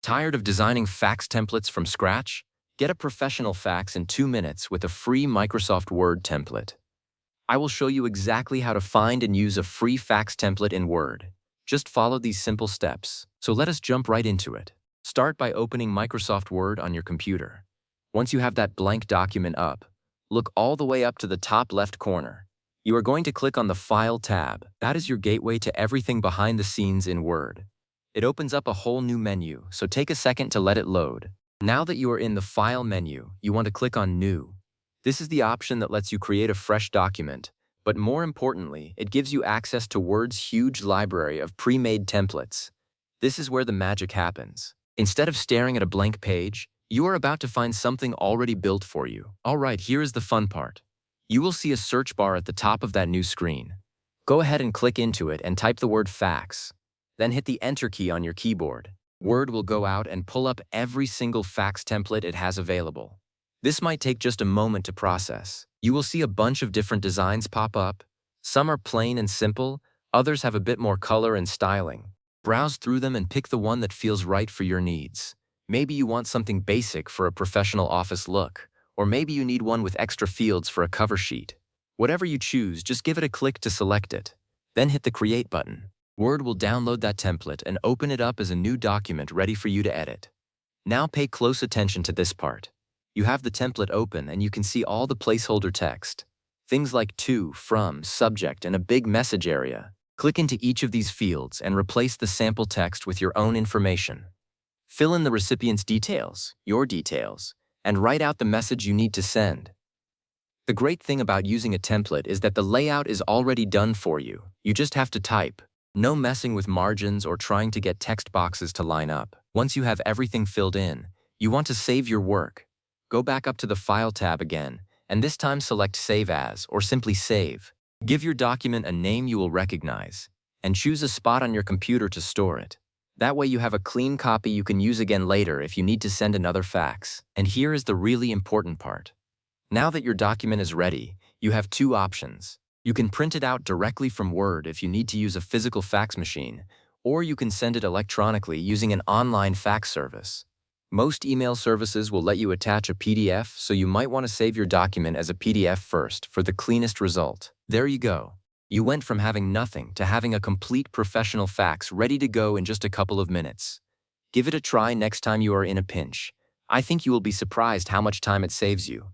Tired of designing fax templates from scratch? Get a professional fax in 2 minutes with a free Microsoft Word template. I will show you exactly how to find and use a free fax template in Word. Just follow these simple steps. So let us jump right into it. Start by opening Microsoft Word on your computer. Once you have that blank document up, look all the way up to the top left corner. You are going to click on the File tab. That is your gateway to everything behind the scenes in Word. It opens up a whole new menu, so take a second to let it load. Now that you are in the File menu, you want to click on New. This is the option that lets you create a fresh document, but more importantly, it gives you access to Word's huge library of pre-made templates. This is where the magic happens. Instead of staring at a blank page, you are about to find something already built for you. Alright, here is the fun part. You will see a search bar at the top of that new screen. Go ahead and click into it and type the word fax. Then hit the Enter key on your keyboard. Word will go out and pull up every single fax template it has available. This might take just a moment to process. You will see a bunch of different designs pop up. Some are plain and simple, others have a bit more color and styling. Browse through them and pick the one that feels right for your needs. Maybe you want something basic for a professional office look, or maybe you need one with extra fields for a cover sheet. Whatever you choose, just give it a click to select it. Then hit the Create button. Word will download that template and open it up as a new document ready for you to edit. Now pay close attention to this part. You have the template open and you can see all the placeholder text. Things like to, from, subject, and a big message area. Click into each of these fields and replace the sample text with your own information. Fill in the recipient's details, your details, and write out the message you need to send. The great thing about using a template is that the layout is already done for you. You just have to type. No messing with margins or trying to get text boxes to line up. Once you have everything filled in, you want to save your work. Go back up to the File tab again, and this time select Save As or simply Save. Give your document a name you will recognize, and choose a spot on your computer to store it. That way you have a clean copy you can use again later if you need to send another fax. And here is the really important part. Now that your document is ready, you have two options. You can print it out directly from Word if you need to use a physical fax machine, or you can send it electronically using an online fax service. Most email services will let you attach a PDF, so you might want to save your document as a PDF first for the cleanest result. There you go. You went from having nothing to having a complete professional fax ready to go in just a couple of minutes. Give it a try next time you are in a pinch. I think you will be surprised how much time it saves you.